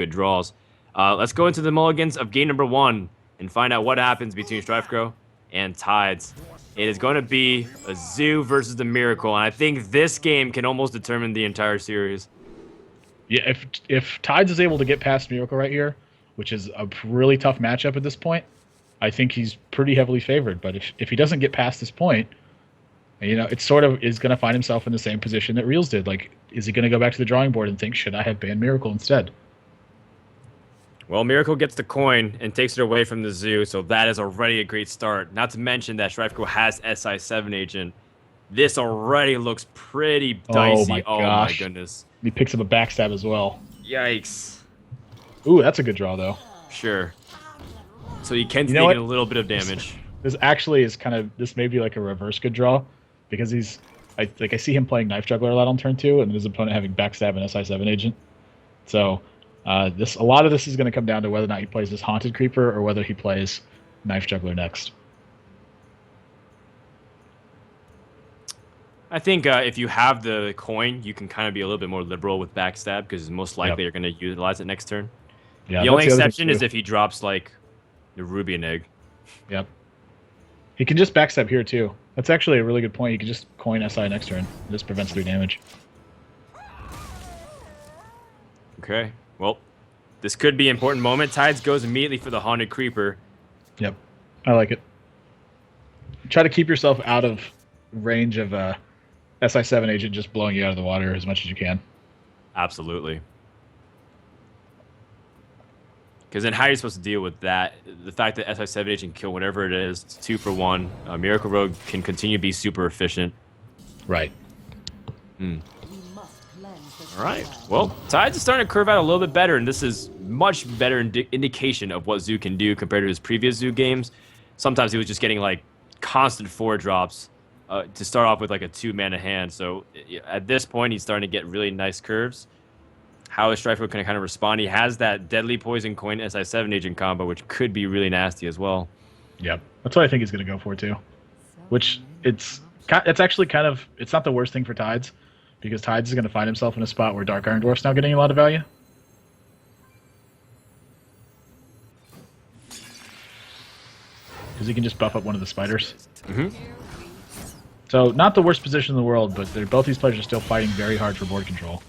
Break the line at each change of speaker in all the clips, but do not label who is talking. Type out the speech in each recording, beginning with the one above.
good draws. Let's go into the mulligans of game number 1 and find out what happens between StrifeCro and Tides. It is going to be a Zoo versus the Miracle, and I think this game can almost determine the entire series.
Yeah, if Tides is able to get past Miracle right here, which is a really tough matchup at this point, I think he's pretty heavily favored. But if he doesn't get past this point, it sort of is going to find himself in the same position that Reels did. Like, is he going to go back to the drawing board and think, should I have banned Miracle instead?
Well, Miracle gets the coin and takes it away from the Zoo, so that is already a great start. Not to mention that StrifeCro has SI7 agent. This already looks pretty dicey.
Oh my
goodness.
He picks up a backstab as well.
Yikes.
Ooh, that's a good draw, though.
Sure. So he can take a little bit of damage.
This actually is this may be like a reverse good draw, because I see him playing Knife Juggler a lot on turn 2, and his opponent having backstab and SI7 agent. So a lot of this is going to come down to whether or not he plays this Haunted Creeper or whether he plays Knife Juggler next.
I think if you have the coin, you can kind of be a little bit more liberal with backstab, because most likely you're going to utilize it next turn.
Yeah,
the only exception is if he drops like the Rubian Egg.
Yep. He can just backstab here too. That's actually a really good point. He can just coin SI next turn. This prevents 3 damage.
Okay. Well, this could be an important moment. Tides goes immediately for the Haunted Creeper.
Yep. I like it. Try to keep yourself out of range of SI7 agent just blowing you out of the water as much as you can.
Absolutely. Because then how are you supposed to deal with that? The fact that SI7 agent can kill whatever it is, it's 2 for 1. Miracle Rogue can continue to be super efficient.
Right.
All right. Well, Tides is starting to curve out a little bit better, and this is much better indication of what Zoo can do compared to his previous Zoo games. Sometimes he was just getting like constant 4 drops to start off with like a 2-mana hand. So at this point, he's starting to get really nice curves. How is StrifeCro going to kind of respond? He has that Deadly Poison Coin SI7 agent combo, which could be really nasty as well.
Yep. That's what I think he's going to go for too. Which it's actually it's not the worst thing for Tides, because Tides is going to find himself in a spot where Dark Iron Dwarf's now getting a lot of value. Because he can just buff up one of the spiders. So not the worst position in the world, but both these players are still fighting very hard for board control.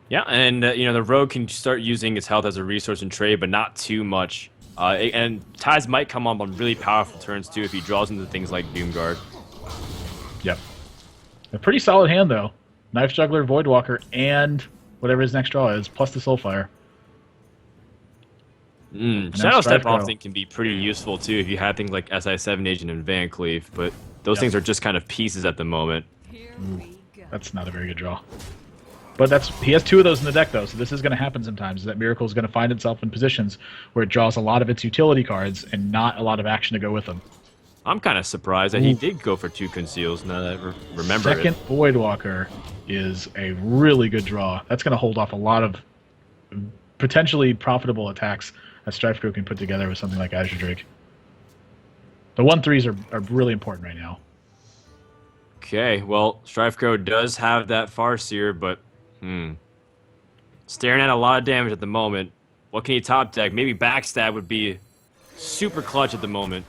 Yeah, and the Rogue can start using its health as a resource in trade, but not too much. And Tides might come up on really powerful turns too if he draws into things like Doomguard.
Yep. A pretty solid hand though. Knife Juggler, Voidwalker, and whatever his next draw is, plus the Soulfire.
Shadow Step often can be pretty useful too if you have things like SI7 Agent and Van Cleave, but those things are just kind of pieces at the moment.
That's not a very good draw. But he has 2 of those in the deck though, so this is going to happen sometimes. That Miracle is going to find itself in positions where it draws a lot of its utility cards and not a lot of action to go with them.
I'm kind of surprised that he did go for 2 conceals now that I remember it.
Second Voidwalker is a really good draw. That's going to hold off a lot of potentially profitable attacks that StrifeCro can put together with something like Azure Drake. The 1/3s are really important right now.
Okay, well, StrifeCro does have that Farseer, but staring at a lot of damage at the moment. What can he top deck? Maybe Backstab would be super clutch at the moment.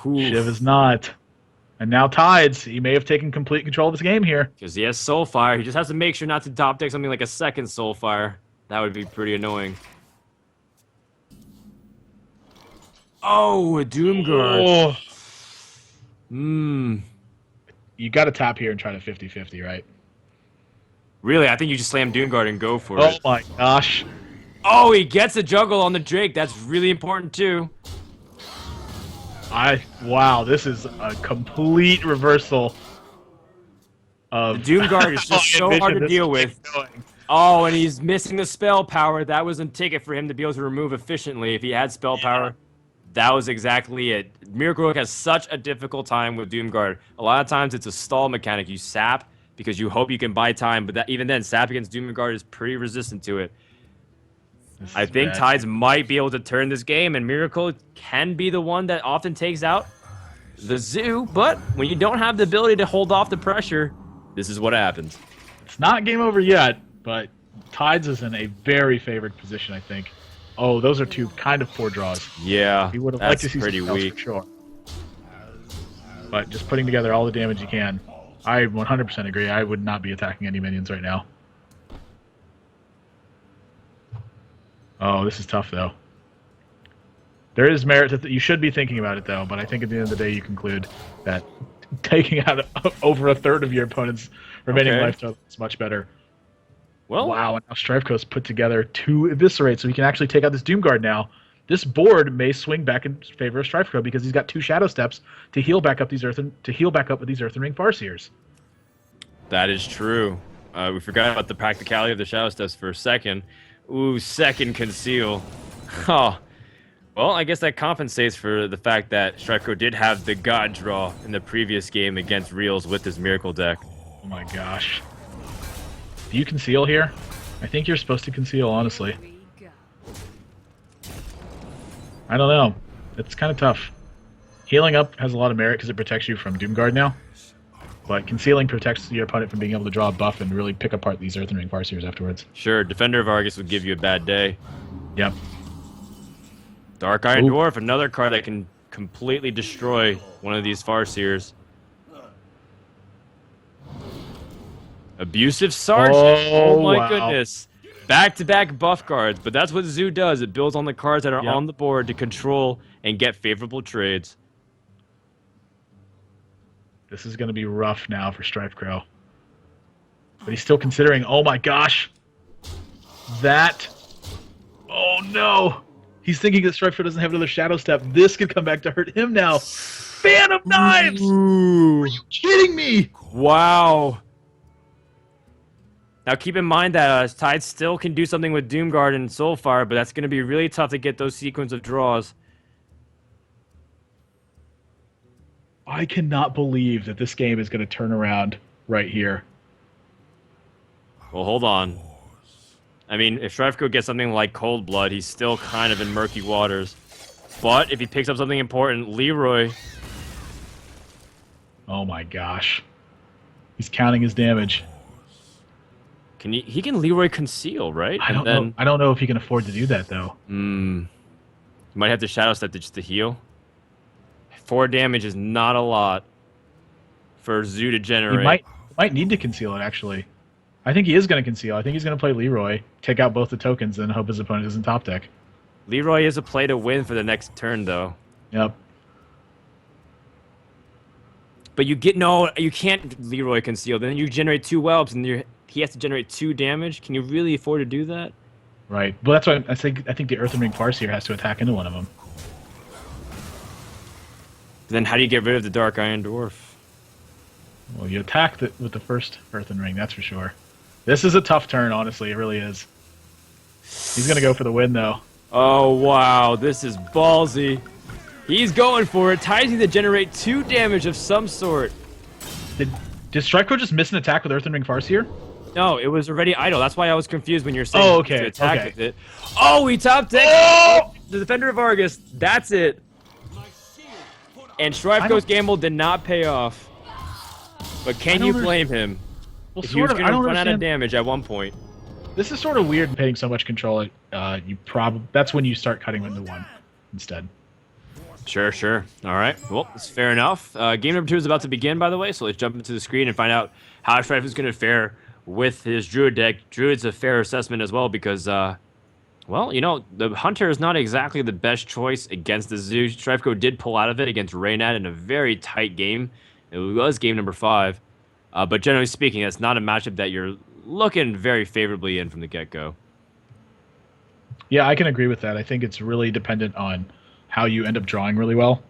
Shiv is not. And now Tides, he may have taken complete control of this game here.
Because he has Soulfire. He just has to make sure not to top deck something like a second Soulfire. That would be pretty annoying. Oh, a Doomguard.
You got to tap here and try to 50-50, right?
Really? I think you just slam Doomguard and go for it.
Oh my gosh.
Oh, he gets a juggle on the Drake. That's really important too.
Wow, this is a complete reversal of
the Doomguard is just so hard to deal with. Oh, and he's missing the spell power. That was a ticket for him to be able to remove efficiently. If he had spell power, that was exactly it. Miracle Rogue has such a difficult time with Doomguard. A lot of times it's a stall mechanic. You sap because you hope you can buy time, but even then, sap against Doomguard is pretty resistant to it. I think Tides might be able to turn this game, and Miracle can be the one that often takes out the Zoo, but when you don't have the ability to hold off the pressure, this is what happens.
It's not game over yet, but Tides is in a very favored position, I think. Oh, those are two kind of poor draws.
Yeah,
We would have liked
that's
to see
pretty
something else
weak.
for sure. But just putting together all the damage you can, I 100% agree. I would not be attacking any minions right now. Oh, this is tough, though. There is merit to you should be thinking about it, though, but I think at the end of the day you conclude that taking out over a third of your opponent's remaining life total is much better.
Well,
wow, and now StrifeCro's put together 2 Eviscerate, so he can actually take out this Doomguard now. This board may swing back in favor of StrifeCro because he's got 2 Shadow Steps to heal back up with these Earthen Ring Farseers.
that is true. We forgot about the practicality of the Shadow Steps for a second. Ooh, second conceal. Oh. Well, I guess that compensates for the fact that StrifeCro did have the God draw in the previous game against Reels with his Miracle deck.
Oh my gosh. Do you conceal here? I think you're supposed to conceal, honestly. I don't know. It's kind of tough. Healing up has a lot of merit because it protects you from Doomguard now. But concealing protects your opponent from being able to draw a buff and really pick apart these Earthen Ring Farseers afterwards.
Sure, Defender of Argus would give you a bad day.
Yep.
Dark Iron Dwarf, another card that can completely destroy one of these Farseers. Abusive Sergeant. Oh my goodness. Back-to-back buff cards, but that's what Zoo does. It builds on the cards that are on the board to control and get favorable trades.
This is going to be rough now for StrifeCro. But he's still considering, oh my gosh. That. Oh no. He's thinking that StrifeCro doesn't have another Shadow Step. This could come back to hurt him now. Fan of Knives!
Ooh.
Are you kidding me?
Wow. Now keep in mind that Tide still can do something with Doomguard and Soulfire, but that's going to be really tough to get those sequence of draws.
I cannot believe that this game is going to turn around right here.
Well, hold on. I mean, if StrifeCro gets something like Cold Blood, he's still kind of in murky waters. But if he picks up something important, Leroy...
Oh my gosh. He's counting his damage.
He can Leroy conceal, right?
I don't know if he can afford to do that, though.
You might have to Shadow Step just to heal. 4 damage is not a lot for Zoo to generate.
He might need to conceal it, actually. I think he is going to conceal. I think he's going to play Leroy, take out both the tokens, and hope his opponent isn't top deck.
Leroy is a play to win for the next turn, though.
Yep.
But you can't Leroy conceal. Then you generate 2 whelps, and he has to generate 2 damage. Can you really afford to do that?
Right. Well, that's why I think the Earthen Ring Farseer has to attack into one of them.
Then how do you get rid of the Dark Iron Dwarf?
Well, you attack with the first Earthen Ring, that's for sure. This is a tough turn, honestly. It really is. He's going to go for the win, though.
Oh, wow. This is ballsy. He's going for it. Ties need to generate 2 damage of some sort.
Did StrifeCro just miss an attack with Earthen Ring Farseer?
No, it was already idle. That's why I was confused when you're saying to attack with it. Oh, he top decked the Defender of Argus. That's it. And StrifeCro's gamble did not pay off. But can you blame him?
Well,
if he was going to run out of damage at one point.
This is sort of weird paying so much control. That's when you start cutting into 1 instead.
Sure. All right. Well, it's fair enough. Game number 2 is about to begin, by the way, so let's jump into the screen and find out how Strife is going to fare with his Druid deck. Druid's a fair assessment as well because, well, you know, the Hunter is not exactly the best choice against the Zoo. StrifeCro did pull out of it against Reynad in a very tight game. It was game number 5. But generally speaking, that's not a matchup that you're looking very favorably in from the get-go.
Yeah, I can agree with that. I think it's really dependent on how you end up drawing really well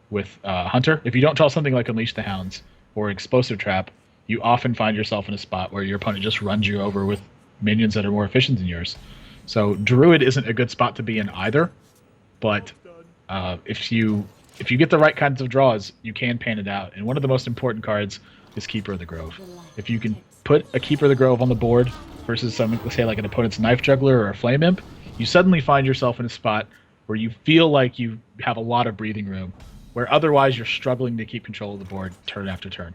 with Hunter. If you don't draw something like Unleash the Hounds or Explosive Trap, you often find yourself in a spot where your opponent just runs you over with minions that are more efficient than yours. So Druid isn't a good spot to be in either, but if you get the right kinds of draws, you can pan it out. And one of the most important cards is Keeper of the Grove. If you can put a Keeper of the Grove on the board versus something, let's say like an opponent's Knife Juggler or a Flame Imp, you suddenly find yourself in a spot where you feel like you have a lot of breathing room, where otherwise you're struggling to keep control of the board turn after turn.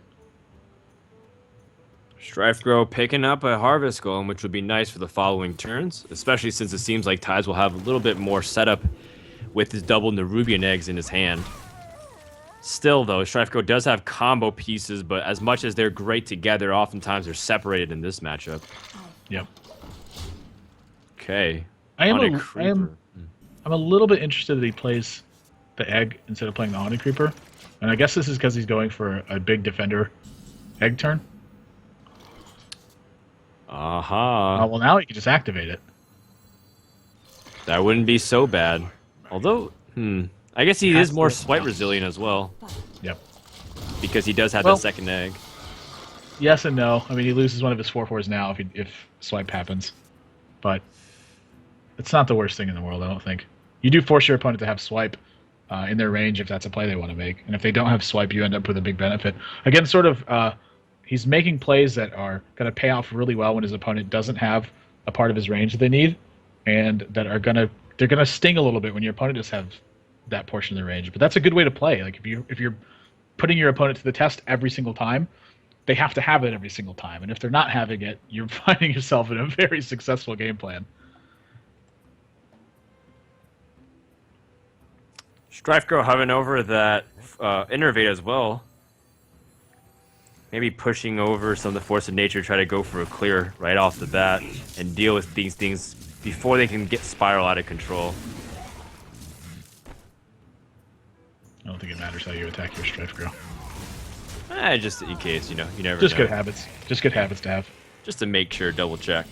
StrifeCro picking up a Harvest Golem, which would be nice for the following turns, especially since it seems like Tides will have a little bit more setup with his double Nerubian eggs in his hand. Still, though, StrifeCro does have combo pieces, but as much as they're great together, oftentimes they're separated in this matchup.
Yep.
Okay.
I'm a little bit interested that he plays the egg instead of playing the Haunted Creeper. And I guess this is because he's going for a big defender egg turn. Well, now he can just activate it.
That wouldn't be so bad. Although, I guess he is more swipe resilient as well.
Yep.
Because he does have that second egg.
Yes and no. I mean, he loses one of his 4/4s now if swipe happens. But it's not the worst thing in the world, I don't think. You do force your opponent to have swipe in their range if that's a play they want to make. And if they don't have swipe, you end up with a big benefit. Again, sort of, he's making plays that are going to pay off really well when his opponent doesn't have a part of his range that they need, and that are they're gonna sting a little bit when your opponent just have that portion of their range. But that's a good way to play. Like if you're putting your opponent to the test every single time, they have to have it every single time. And if they're not having it, you're finding yourself in a very successful game plan.
StrifeCro hovering over that Innervate as well. Maybe pushing over some of the Force of Nature, try to go for a clear right off the bat and deal with these things before they can get spiral out of control.
I don't think it matters how you attack your StrifeCro.
Just in case, you never
Just
know.
good habits. Just good habits to have.
Just to make sure, double check.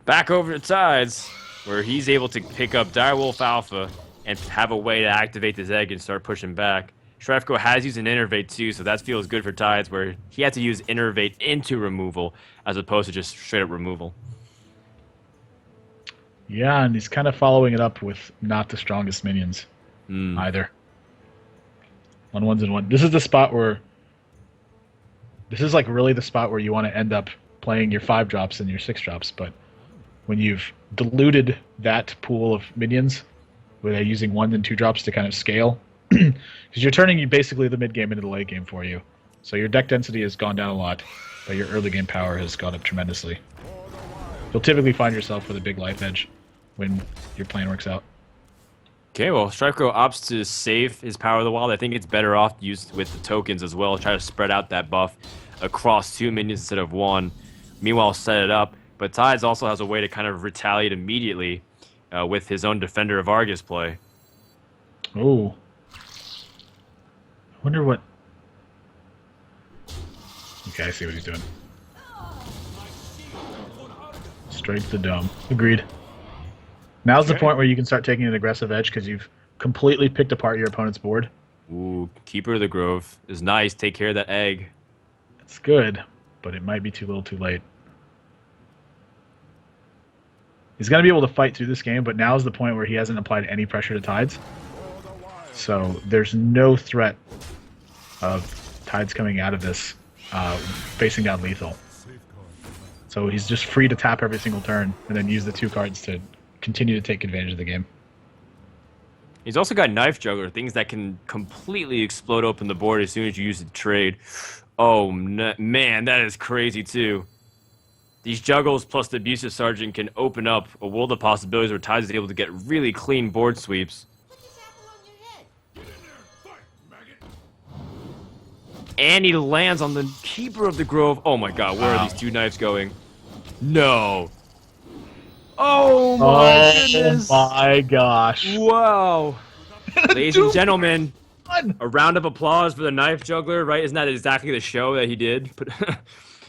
Back over to Tides, where he's able to pick up Direwolf Alpha and have a way to activate this egg and start pushing back. StrifeCro has used an Innervate too, so that feels good for Tides, where he had to use Innervate into removal as opposed to just straight up removal.
Yeah, and he's kind of following it up with not the strongest minions either. 1/1s and 1. This is the spot where... This is like really the spot where you want to end up playing your 5-drops and your 6-drops, but when you've diluted that pool of minions, where they're using 1 and 2-drops to kind of scale, because you're turning basically the mid game into the late game for you. So your deck density has gone down a lot, but your early game power has gone up tremendously. You'll typically find yourself with a big life edge when your plan works out.
Okay, well, StrifeCro opts to save his Power of the Wild. I think it's better off used with the tokens as well. Try to spread out that buff across 2 minions instead of 1. Meanwhile, set it up. But Tides also has a way to kind of retaliate immediately with his own Defender of Argus play.
Oh. I wonder what... Okay, I see what he's doing. Straight to the dome. Agreed. Now's the point where you can start taking an aggressive edge because you've completely picked apart your opponent's board.
Ooh, Keeper of the Grove is nice. Take care of that egg.
It's good, but it might be too little too late. He's going to be able to fight through this game, but now is the point where he hasn't applied any pressure to Tides. So there's no threat of Tides coming out of this facing down lethal. So he's just free to tap every single turn and then use the 2 cards to continue to take advantage of the game.
He's also got Knife Juggler, things that can completely explode open the board as soon as you use the trade. Oh, man, that is crazy, too. These Juggles plus the Abusive Sergeant can open up a world of possibilities where Tides is able to get really clean board sweeps. And he lands on the Keeper of the Grove. Oh, my God, where are these 2 knives going? No. Oh my goodness!
Oh my gosh!
Wow! Ladies and gentlemen, a round of applause for the Knife Juggler, right? Isn't that exactly the show that he did?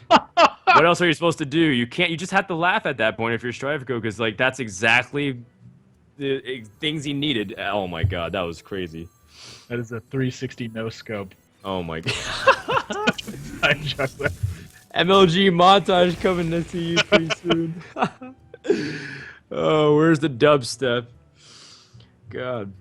What else are you supposed to do? You can't. You just have to laugh at that point if you're StrifeCro, because like that's exactly the things he needed. Oh my God, that was crazy.
That is a 360 no scope.
Oh my God!
Knife Juggler.
MLG montage coming to see you pretty soon. Oh, where's the dubstep? God.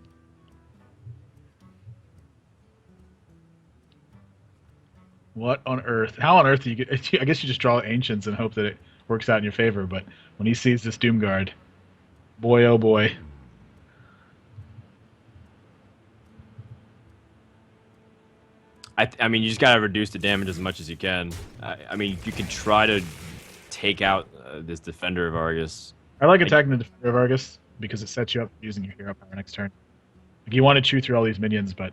What on earth? How on earth do you get... I guess you just draw Ancients and hope that it works out in your favor, but when he sees this Doomguard, boy oh boy.
I mean, you just gotta reduce the damage as much as you can. I mean, you can try to take out this defender of Argus.
I like attacking the defender of Argus because it sets you up using your hero power next turn. Like, you want to chew through all these minions, but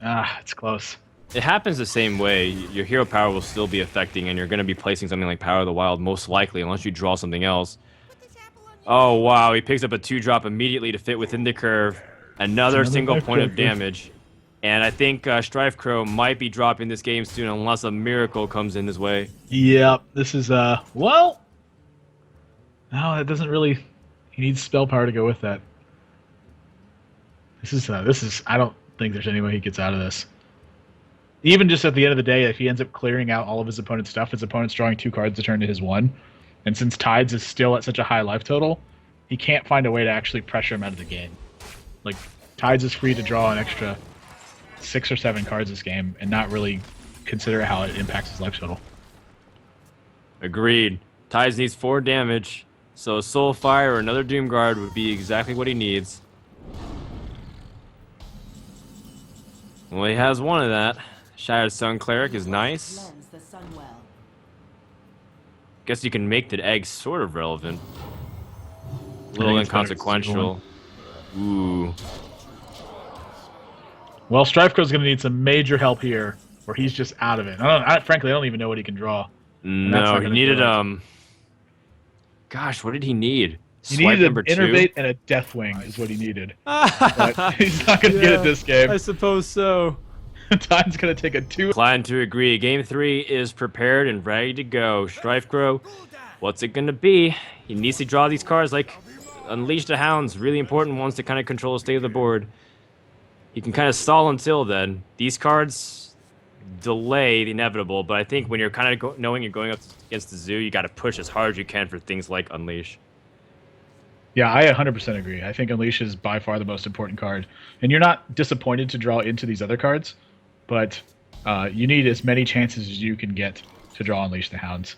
it's close.
It happens the same way. Your hero power will still be affecting, and you're going to be placing something like Power of the Wild most likely, unless you draw something else. Oh wow, he picks up a 2-drop immediately to fit within the curve. Another single point of damage. And I think StrifeCro might be dropping this game soon unless a miracle comes in his way.
Yep, this is, well... No, that doesn't really... He needs spell power to go with that. This is... I don't think there's any way he gets out of this. Even just at the end of the day, if he ends up clearing out all of his opponent's stuff, his opponent's drawing 2 cards to turn to his 1. And since Tides is still at such a high life total, he can't find a way to actually pressure him out of the game. Like, Tides is free to draw an extra 6 or 7 cards this game and not really consider how it impacts his life total.
Agreed. Tides needs 4 damage, so a Soul Fire or another Doom Guard would be exactly what he needs. Well, he has one of that. Shattered Sun Cleric is nice. Guess you can make the egg sort of relevant. A little inconsequential. Ooh.
Well, StrifeCro's going to need some major help here, or he's just out of it. Frankly, I don't even know what he can draw.
No, he needed gosh, what did he need?
He needed an Innervate and a Deathwing is what he needed. But he's not going to get it this game.
I suppose so.
Time's going to take a 2.
Inclined to agree. Game 3 is prepared and ready to go. StrifeCro, what's it going to be? He needs to draw these cards like Unleash the Hounds, really important ones to kind of control the state of the board. He can kind of stall until then. These cards delay the inevitable, but I think when you're kind of knowing you're going up against the zoo, you got to push as hard as you can for things like Unleash.
Yeah, I 100% agree. I think Unleash is by far the most important card. And you're not disappointed to draw into these other cards, but you need as many chances as you can get to draw Unleash the Hounds.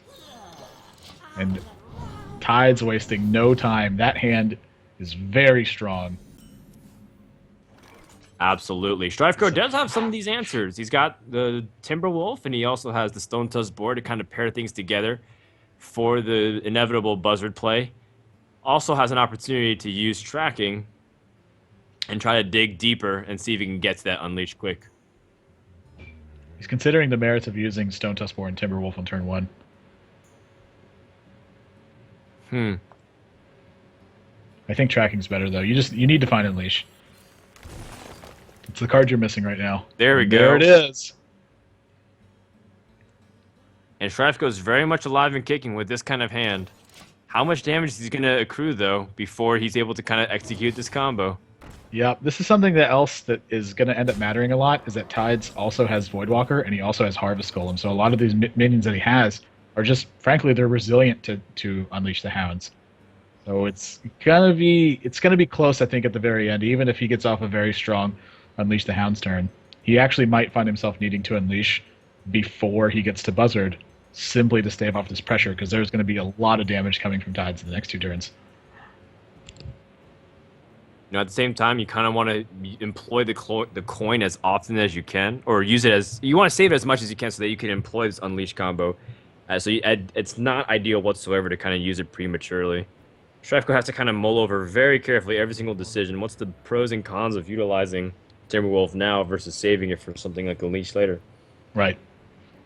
And Tide's wasting no time. That hand is very strong.
Absolutely. StrifeCro does have some of these answers. He's got the Timberwolf, and he also has the Stone Tusk board to kind of pair things together for the inevitable Buzzard play. Also has an opportunity to use tracking and try to dig deeper and see if he can get to that Unleash quick.
He's considering the merits of using Stone Tusk board and Timberwolf on turn 1. I think tracking's better though. You need to find Unleash. It's the card you're missing right now.
There we go.
There it is.
And StrifeCro's very much alive and kicking with this kind of hand. How much damage is he going to accrue, though, before he's able to kind of execute this combo?
Yep, this is something else that is going to end up mattering a lot, is that Tides also has Voidwalker, and he also has Harvest Golem. So a lot of these minions that he has are just, frankly, they're resilient to Unleash the Hounds. So it's gonna be close, I think, at the very end, even if he gets off a very strong Unleash the Hounds turn. He actually might find himself needing to Unleash before he gets to Buzzard, simply to stave off this pressure, because there's going to be a lot of damage coming from Tides in the next 2 turns.
You know, at the same time, you kind of want to employ the coin as often as you can, or use it as... You want to save it as much as you can so that you can employ this Unleash combo. It's not ideal whatsoever to kind of use it prematurely. StrifeCro has to kind of mull over very carefully every single decision. What's the pros and cons of utilizing Timberwolf now versus saving it for something like Unleash later?
Right.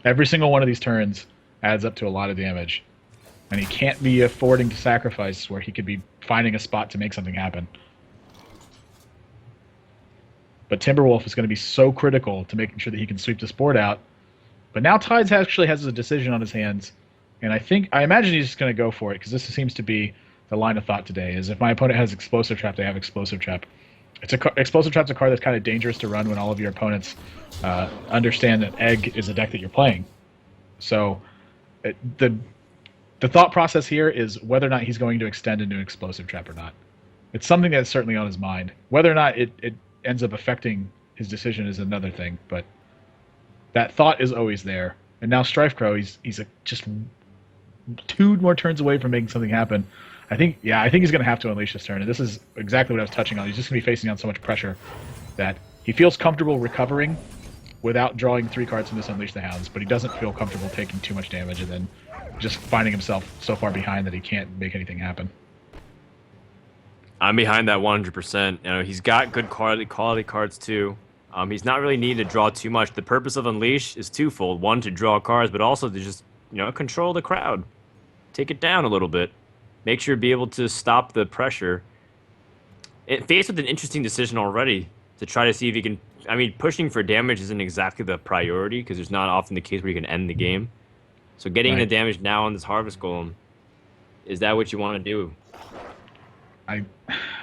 Every single one of these turns adds up to a lot of damage. And he can't be affording to sacrifice where he could be finding a spot to make something happen. But Timberwolf is going to be so critical to making sure that he can sweep this board out. But now Tides actually has a decision on his hands. And I imagine he's just going to go for it, because this seems to be the line of thought today, is if my opponent has Explosive Trap, they have Explosive Trap. Explosive Trap's a card that's kind of dangerous to run when all of your opponents understand that Egg is a deck that you're playing. So the thought process here is whether or not he's going to extend into an Explosive Trap or not. It's something that's certainly on his mind. Whether or not it ends up affecting his decision is another thing, but that thought is always there. And now StrifeCro, he's just 2 more turns away from making something happen. I think he's going to have to Unleash this turn, and this is exactly what I was touching on. He's just going to be facing on so much pressure that he feels comfortable recovering without drawing 3 cards from this Unleash the Hounds, but he doesn't feel comfortable taking too much damage and then just finding himself so far behind that he can't make anything happen.
I'm behind that 100%. You know, he's got good quality cards too. He's not really needing to draw too much. The purpose of Unleash is twofold: one, to draw cards, but also to just, you know, control the crowd, take it down a little bit, make sure to be able to stop the pressure. Faced with an interesting decision already to try to see if he can. I mean, pushing for damage isn't exactly the priority because there's not often the case where you can end the game. So getting the damage now on this Harvest Golem, is that what you want to do?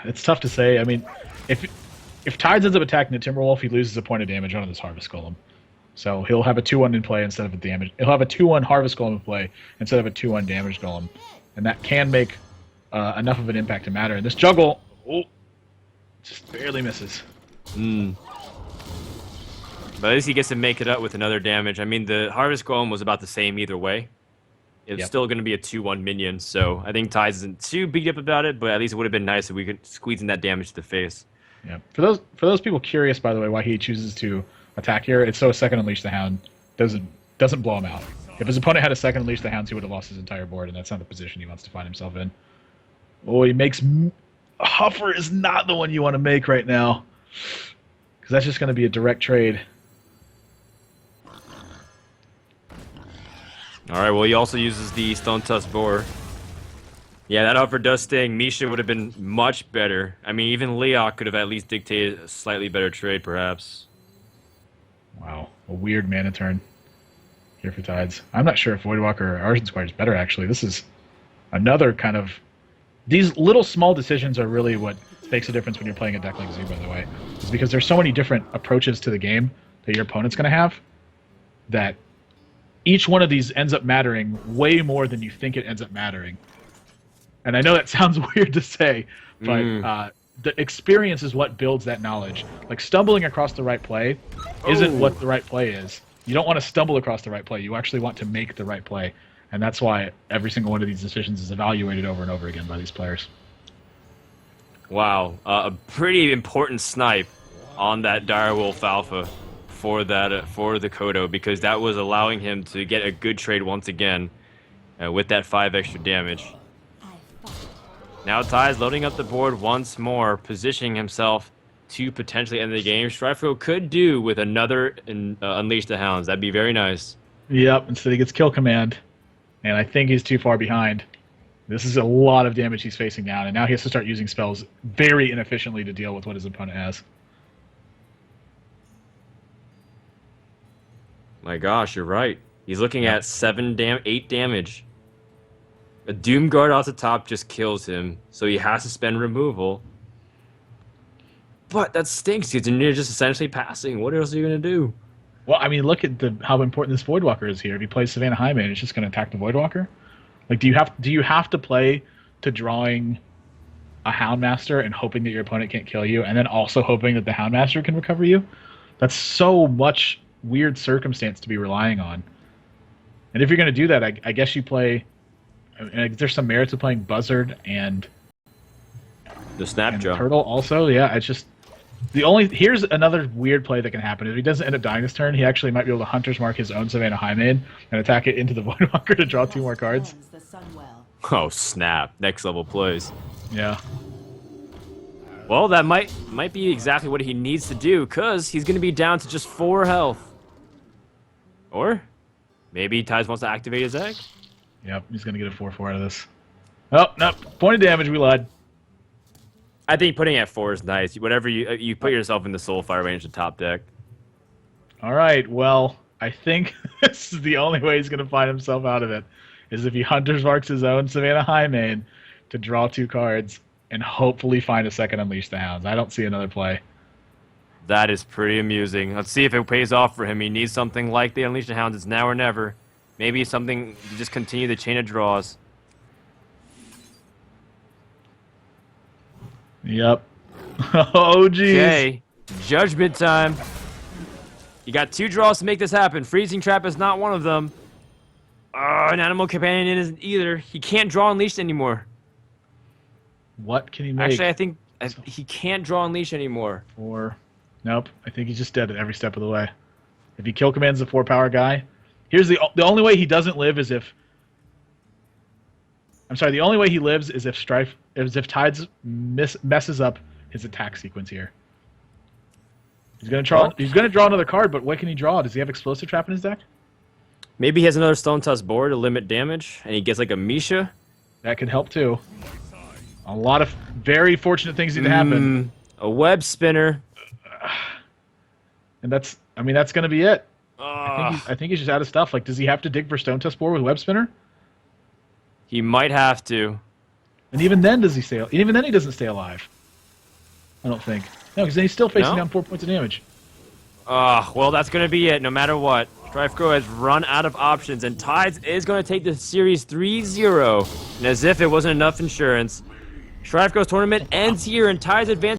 It's tough to say. I mean, if Tides ends up attacking the Timberwolf, he loses a point of damage on this Harvest Golem. So he'll have a 2/1 in play instead of a damage. He'll have a 2/1 Harvest Golem in play instead of a 2/1 damage Golem, and that can make enough of an impact to matter. And this juggle, just barely misses.
But at least he gets to make it up with another damage. I mean, the Harvest Golem was about the same either way. It's still going to be a 2/1 minion, so I think Tides isn't too beat up about it, but at least it would have been nice if we could squeeze in that damage to the face.
Yeah. For those people curious, by the way, why he chooses to attack here, it's so a second Unleash the Hound doesn't blow him out. If his opponent had a second Unleash the Hounds, he would have lost his entire board, and that's not the position he wants to find himself in. Oh, he makes... Huffer is not the one you want to make right now, because that's just going to be a direct trade.
Alright, well, he also uses the Stone Tusk Boar. Yeah, that offer does sting. Misha would have been much better. I mean, even Leok could have at least dictated a slightly better trade, perhaps.
Wow, a weird mana turn here for Tides. I'm not sure if Voidwalker or Artisan Squire is better, actually. This is another kind of... These little small decisions are really what makes a difference when you're playing a deck like Zoo, by the way. It's because there's so many different approaches to the game that your opponent's going to have that each one of these ends up mattering way more than you think it ends up mattering. And I know that sounds weird to say, but the experience is what builds that knowledge. Like, stumbling across the right play isn't what the right play is. You don't want to stumble across the right play. You actually want to make the right play. And that's why every single one of these decisions is evaluated over and over again by these players.
Wow, a pretty important snipe on that Direwolf Alpha for that for the Kodo, because that was allowing him to get a good trade once again with that 5 extra damage. Now Ty's loading up the board once more, positioning himself to potentially end the game. StrifeCro could do with another Unleash the Hounds. That'd be very nice.
Yep, instead he gets Kill Command. And I think he's too far behind. This is a lot of damage he's facing down, and now he has to start using spells very inefficiently to deal with what his opponent has.
My gosh, you're right. He's looking at 8 damage. A Doom Guard off the top just kills him, so he has to spend removal. But that stinks, because you're just essentially passing. What else are you going to do?
Well, I mean, look at how important this Voidwalker is here. If he plays Savannah Highmane, it's just going to attack the Voidwalker. Like, do you have to play to drawing a Houndmaster and hoping that your opponent can't kill you, and then also hoping that the Houndmaster can recover you? That's so much weird circumstance to be relying on. And if you're going to do that, I guess you play... there's some merit to playing Buzzard and
the Snapjaw.
Turtle also. Yeah, it's just... Here's another weird play that can happen. If he doesn't end up dying this turn, he actually might be able to Hunter's Mark his own Savannah Highmane and attack it into the Voidwalker to draw 2 more cards.
Oh, snap. Next level plays.
Yeah.
Well, that might be exactly what he needs to do, because he's going to be down to just 4 health. Or maybe Tides wants to activate his egg.
Yep, he's going to get a 4/4 out of this. Oh, no. Point of damage, we lied.
I think putting at 4 is nice. Whatever you put yourself in the Soulfire range, the top deck.
All right, well, I think this is the only way he's going to find himself out of it, is if he Hunter's Marks his own Savannah Highmane to draw 2 cards and hopefully find a second Unleash the Hounds. I don't see another play.
That is pretty amusing. Let's see if it pays off for him. He needs something like the Unleash the Hounds. It's now or never. Maybe something to just continue the chain of draws.
Yep. Oh, geez.
Okay. Judgment time. You got 2 draws to make this happen. Freezing Trap is not one of them. An Animal Companion isn't either. He can't draw Unleashed anymore.
What can he make?
Actually, I think he can't draw Unleash anymore.
4. Nope. I think he's just dead at every step of the way. If he kill commands the 4-power guy, here's the only way he doesn't live is if. I'm sorry. The only way he lives is if Tides messes up his attack sequence here. He's gonna draw.
Oh.
He's gonna draw another card, but what can he draw? Does he have Explosive Trap in his deck?
Maybe he has another Stone Tusk board to limit damage, and he gets like a Misha.
That could help too. A lot of very fortunate things need to happen.
A web spinner.
And that's going to be it. I think he's just out of stuff. Like, does he have to dig for Stone Tusk board with web spinner?
He might have to.
And even then, does he stay? Even then, he doesn't stay alive. I don't think. No, because then he's still facing down 4 points of damage.
Well, that's going to be it, no matter what. StrifeCro has run out of options, and Tides is going to take the series 3-0. And as if it wasn't enough insurance, StrifeCro's tournament ends here, and Tides advance